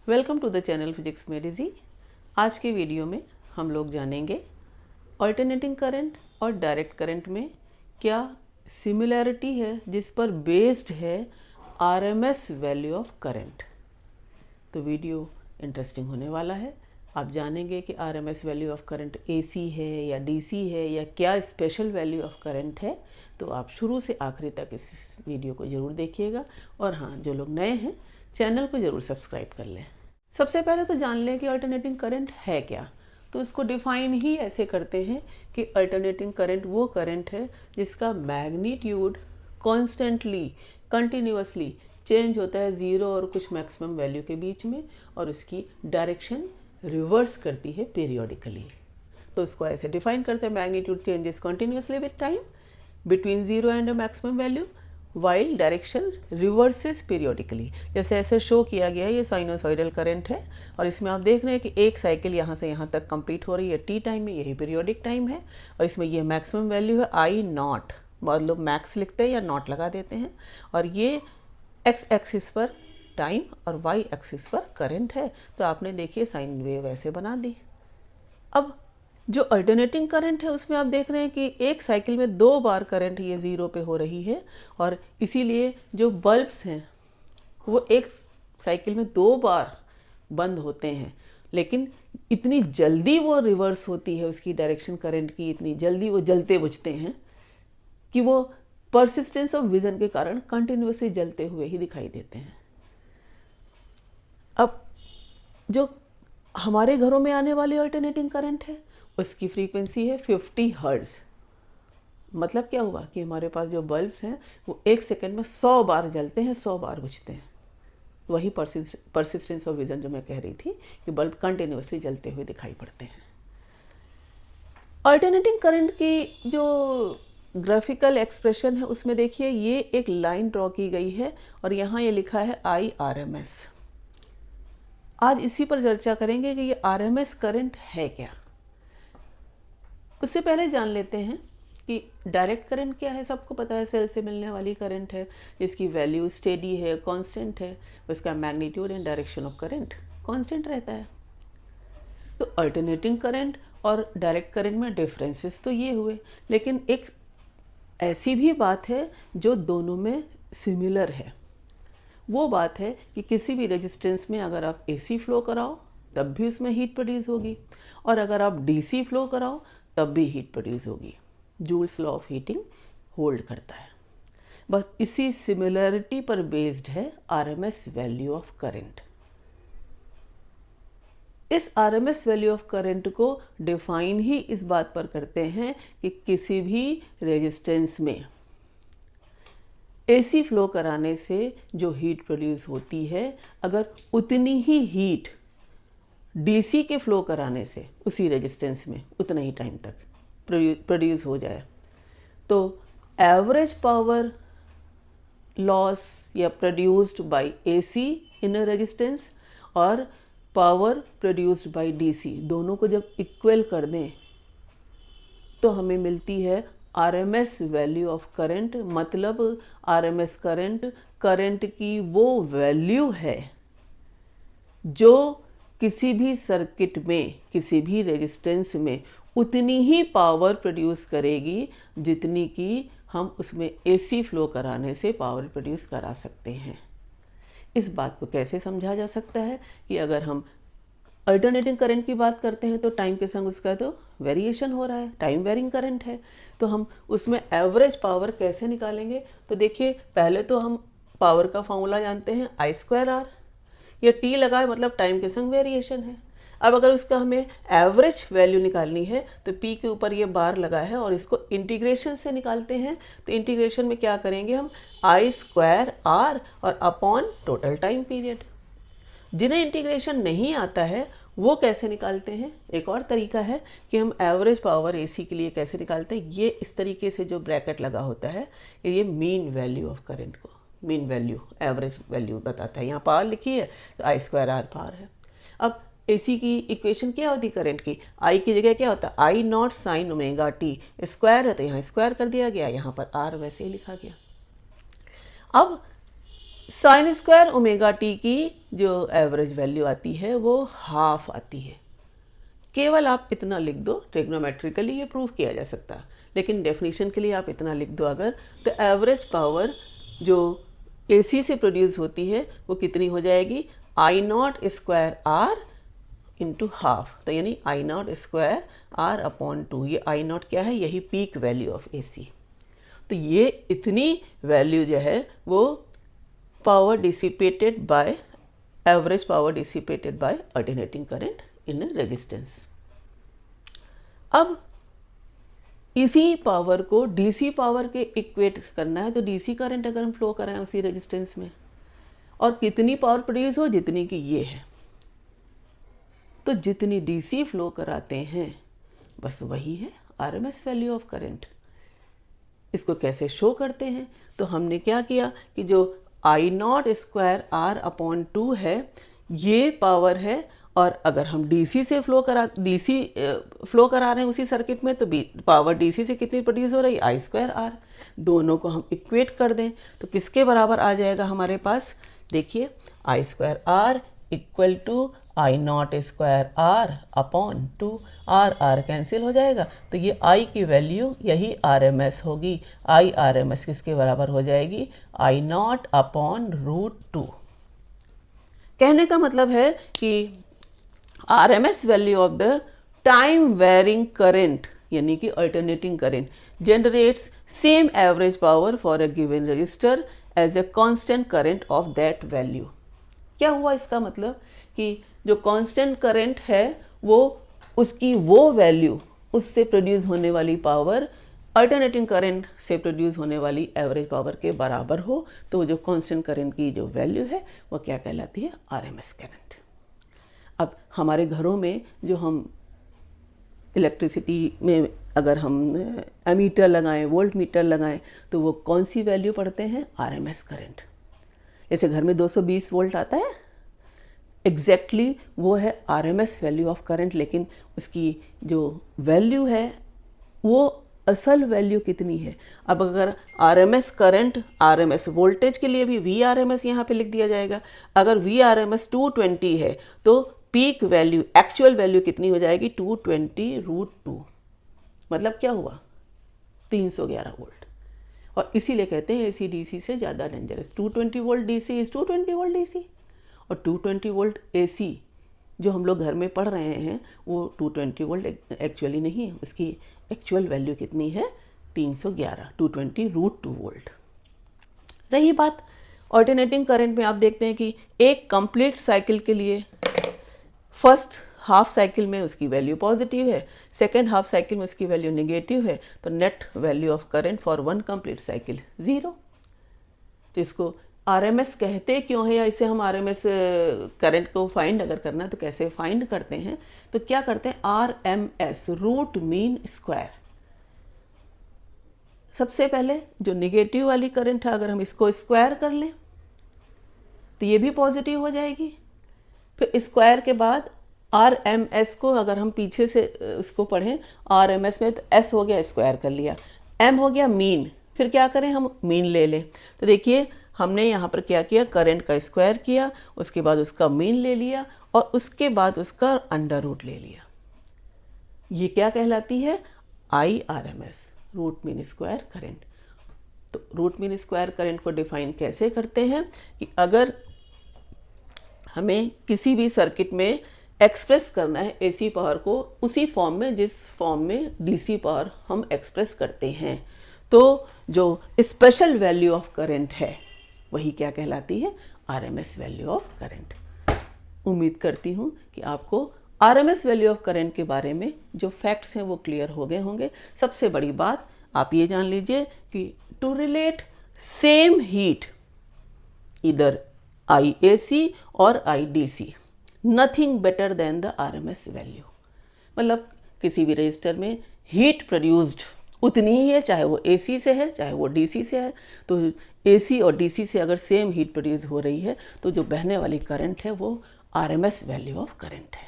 Welcome to the channel physics में डिजी। आज के वीडियो में हम लोग जानेंगे अल्टरनेटिंग करंट और डायरेक्ट करंट में क्या सिमिलैरिटी है जिस पर बेस्ड है आरएमएस वैल्यू ऑफ करंट। तो वीडियो इंटरेस्टिंग होने वाला है। आप जानेंगे कि RMS value of current AC है या डीसी है या क्या स्पेशल वैल्यू ऑफ करंट है। तो आप शुरू से आखिरी तक इस वीडियो को ज़रूर देखिएगा और हाँ, जो लोग नए हैं चैनल को ज़रूर सब्सक्राइब कर लें। सबसे पहले तो जान लें कि अल्टरनेटिंग करंट है क्या। तो इसको डिफाइन ही ऐसे करते हैं कि अल्टरनेटिंग करंट वो करंट है जिसका मैग्नीट्यूड कॉन्स्टेंटली कंटिन्यूसली चेंज होता है ज़ीरो और कुछ मैक्सिमम वैल्यू के बीच में, और उसकी डायरेक्शन रिवर्स करती है पीरियोडिकली। तो इसको ऐसे डिफाइन करते हैं, magnitude changes continuously with time between zero and a maximum value while direction reverses periodically. जैसे ऐसे शो किया गया है, ये साइनोसॉइडल करंट है और इसमें आप देख रहे हैं कि एक साइकिल यहाँ से यहाँ तक कंप्लीट हो रही है टी टाइम में, यही पीरियोडिक टाइम है। और इसमें ये मैक्सिमम वैल्यू है आई नॉट, मतलब मैक्स लिखते हैं या नॉट लगा देते हैं, और ये एक्स एक्सिस पर टाइम और वाई एक्सिस पर करंट है। तो आपने देखिए साइन वेव ऐसे बना दी। अब जो अल्टरनेटिंग करंट है उसमें आप देख रहे हैं कि एक साइकिल में 2 बार करंट ये ज़ीरो पे हो रही है, और इसीलिए जो बल्ब्स हैं वो एक साइकिल में 2 बार बंद होते हैं, लेकिन इतनी जल्दी वो रिवर्स होती है उसकी डायरेक्शन करंट की, इतनी जल्दी वो जलते बुझते हैं कि वो परसिस्टेंस ऑफ विजन के कारण कंटिन्यूसली जलते हुए ही दिखाई देते हैं। अब जो हमारे घरों में आने वाली अल्टरनेटिंग करंट है उसकी फ्रीक्वेंसी है 50 हर्ट्ज। मतलब क्या हुआ कि हमारे पास जो बल्ब्स हैं वो एक सेकंड में 100 बार जलते हैं, 100 बार बुझते हैं। वही परसिस्टेंस ऑफ विजन जो मैं कह रही थी कि बल्ब कंटिन्यूसली जलते हुए दिखाई पड़ते हैं। अल्टरनेटिंग करंट की जो ग्राफिकल एक्सप्रेशन है उसमें देखिए ये एक लाइन ड्रॉ की गई है और यहाँ ये लिखा है IRMS। आज इसी पर चर्चा करेंगे कि ये आरएमएस करंट है क्या। उससे पहले जान लेते हैं कि डायरेक्ट करंट क्या है। सबको पता है सेल से मिलने वाली करंट है जिसकी वैल्यू स्टेडी है, कांस्टेंट है, उसका magnitude and direction of current constant रहता है। तो अल्टरनेटिंग करंट और डायरेक्ट करंट में डिफरेंसेस तो ये हुए, लेकिन एक ऐसी भी बात है जो दोनों में सिमिलर है। वो बात है कि किसी भी रेजिस्टेंस में अगर आप एसी फ्लो कराओ तब भी उसमें हीट प्रोड्यूस होगी, और अगर आप डीसी फ्लो कराओ तब भी हीट प्रोड्यूस होगी। Joules law of heating hold करता है। बस इसी सिमिलरिटी पर बेस्ड है आरएमएस वैल्यू ऑफ करंट। इस आरएमएस वैल्यू ऑफ करंट को डिफाइन ही इस बात पर करते हैं कि किसी भी रेजिस्टेंस में एसी फ्लो कराने से जो हीट प्रोड्यूस होती है, अगर उतनी ही हीट डीसी के फ्लो कराने से उसी रेजिस्टेंस में उतना ही टाइम तक प्रोड्यूस हो जाए, तो एवरेज पावर लॉस या produced by AC in a resistance और पावर प्रोड्यूस्ड बाय डीसी दोनों को जब इक्वल कर दें तो हमें मिलती है आरएमएस वैल्यू ऑफ करंट। मतलब आरएमएस करंट की वो वैल्यू है जो किसी भी सर्किट में, किसी भी रेजिस्टेंस में उतनी ही पावर प्रोड्यूस करेगी जितनी कि हम उसमें एसी फ्लो कराने से पावर प्रोड्यूस करा सकते हैं। इस बात को कैसे समझा जा सकता है कि अगर हम अल्टरनेटिंग करंट की बात करते हैं तो टाइम के संग उसका तो वेरिएशन हो रहा है, टाइम वेरिंग करंट है, तो हम उसमें एवरेज पावर कैसे निकालेंगे। तो देखिए पहले तो हम पावर का फॉर्मूला जानते हैं I²R। ये टी लगा है मतलब टाइम के संग वेरिएशन है। अब अगर उसका हमें एवरेज वैल्यू निकालनी है तो पी के ऊपर ये बार लगा है और इसको इंटीग्रेशन से निकालते हैं। तो इंटीग्रेशन में क्या करेंगे हम, I² R और अपॉन टोटल टाइम पीरियड। जिन्हें इंटीग्रेशन नहीं आता है वो कैसे निकालते हैं, एक और तरीका है कि हम एवरेज पावर एसी के लिए कैसे निकालते हैं। ये इस तरीके से जो ब्रैकेट लगा होता है ये मीन वैल्यू ऑफ करंट को, मीन वैल्यू एवरेज वैल्यू बताता है। यहाँ पावर लिखी है तो I²R पावर है। अब एसी की इक्वेशन क्या होती है करंट की, आई की जगह क्या होता है I naught sine omega t, square है तो यहाँ स्क्वायर कर दिया गया, यहाँ पर आर वैसे ही लिखा गया। अब साइन स्क्वायर ओमेगा टी की जो एवरेज वैल्यू आती है वो हाफ आती है। केवल आप इतना लिख दो, ट्रिग्नोमेट्रिकली ये प्रूव किया जा सकता है, लेकिन डेफिनेशन के लिए आप इतना लिख दो अगर, तो एवरेज पावर जो AC से प्रोड्यूस होती है वो कितनी हो जाएगी, I naught square R into half, तो यानी I naught square R upon 2। ये आई नॉट क्या है, यही पीक वैल्यू ऑफ AC। तो ये इतनी वैल्यू जो है वो power dissipated by, average power dissipated by alternating current in resistance. अब इसी पावर को DC पावर के इक्वेट करना है, तो DC करंट अगर हम फ्लो कराएं उसी रेजिस्टेंस में, और कितनी पावर प्रोड्यूस हो, जितनी की ये है, तो जितनी DC फ्लो कराते हैं बस वही है RMS वैल्यू ऑफ करंट। इसको कैसे शो करते हैं, तो हमने क्या किया कि जो आई नॉट स्क्वायर आर अपॉन 2 है ये पावर है, और अगर हम DC से फ्लो करा रहे हैं उसी सर्किट में, तो पावर DC से कितनी प्रोड्यूस हो रही है, आई स्क्वायर आर। दोनों को हम इक्वेट कर दें तो किसके बराबर आ जाएगा हमारे पास, देखिए I square R equal to I naught square R upon 2, R cancel हो जाएगा, तो ये आई की वैल्यू यही RMS होगी। आई RMS किसके बराबर हो जाएगी, आई नॉट अपॉन √2। कहने का मतलब है कि RMS value of the time varying current यानी कि alternating current generates same average power for a given resistor as a constant current of that value. क्या हुआ इसका मतलब कि जो कांस्टेंट करंट है वो उसकी वो वैल्यू, उससे प्रोड्यूस होने वाली पावर अल्टरनेटिंग करंट से प्रोड्यूस होने वाली एवरेज पावर के बराबर हो, तो जो कांस्टेंट करंट की जो वैल्यू है वो क्या कहलाती है, RMS करंट। अब हमारे घरों में जो हम इलेक्ट्रिसिटी में अगर हम एमीटर लगाएं, वोल्ट मीटर लगाएं, तो वो कौन सी वैल्यू पढ़ते हैं, RMS करंट। जैसे घर में 220 वोल्ट आता है, एग्जैक्टली वो है RMS वैल्यू ऑफ करंट, लेकिन उसकी जो वैल्यू है वो असल वैल्यू कितनी है। अब अगर RMS करंट, RMS वोल्टेज के लिए भी VRMS यहाँ पे लिख दिया जाएगा। अगर VRMS 220 है तो पीक वैल्यू, एक्चुअल वैल्यू कितनी हो जाएगी, 220√2। मतलब क्या हुआ, 311 वोल्ट। और इसीलिए कहते हैं AC DC से ज़्यादा dangerous. 220 volt DC is 220 volt DC, और 220 वोल्ट AC जो हम लोग घर में पढ़ रहे हैं वो 220 वोल्ट एक्चुअली नहीं है, उसकी एक्चुअल वैल्यू कितनी है, 311, 220√2 वोल्ट। रही बात ऑल्टरनेटिंग करंट में, आप देखते हैं कि एक कंप्लीट साइकिल के लिए फर्स्ट हाफ साइकिल में उसकी वैल्यू पॉजिटिव है, सेकेंड हाफ साइकिल में उसकी वैल्यू नेगेटिव है, तो net value of current for one complete cycle 0। तो इसको RMS कहते क्यों है, या इसे हम RMS करंट को फाइंड अगर करना है तो कैसे फाइंड करते हैं, तो क्या करते हैं, RMS रूट मीन स्क्वायर। सबसे पहले जो निगेटिव वाली करंट है अगर हम इसको स्क्वायर कर लें तो ये भी पॉजिटिव हो जाएगी। फिर स्क्वायर के बाद RMS को अगर हम पीछे से उसको पढ़ें, RMS में तो S हो गया, स्क्वायर कर लिया, M हो गया मीन, फिर क्या करें हम मीन ले लें। तो देखिए हमने यहाँ पर क्या किया, करंट का स्क्वायर किया, उसके बाद उसका मीन ले लिया, और उसके बाद उसका अंडर रूट ले लिया। ये क्या कहलाती है, IRMS, root mean square current. तो रूट मीन स्क्वायर करंट को डिफाइन कैसे करते हैं कि अगर हमें किसी भी सर्किट में एक्सप्रेस करना है AC पावर को उसी फॉर्म में जिस फॉर्म में DC पावर हम एक्सप्रेस करते हैं, तो जो स्पेशल वैल्यू ऑफ करंट है वही क्या कहलाती है, RMS वैल्यू ऑफ करंट। उम्मीद करती हूँ कि आपको RMS वैल्यू ऑफ करंट के बारे में जो फैक्ट्स हैं वो क्लियर हो गए होंगे। सबसे बड़ी बात आप ये जान लीजिए कि टू रिलेट सेम हीट इधर IAC और IDC, nothing better than the RMS value. मतलब किसी भी रजिस्टर में हीट प्रोड्यूस्ड उतनी ही है, चाहे वो AC से है चाहे वो DC से है। तो AC और DC से अगर सेम हीट प्रोड्यूस हो रही है तो जो बहने वाली करंट है वो RMS वैल्यू ऑफ करंट है।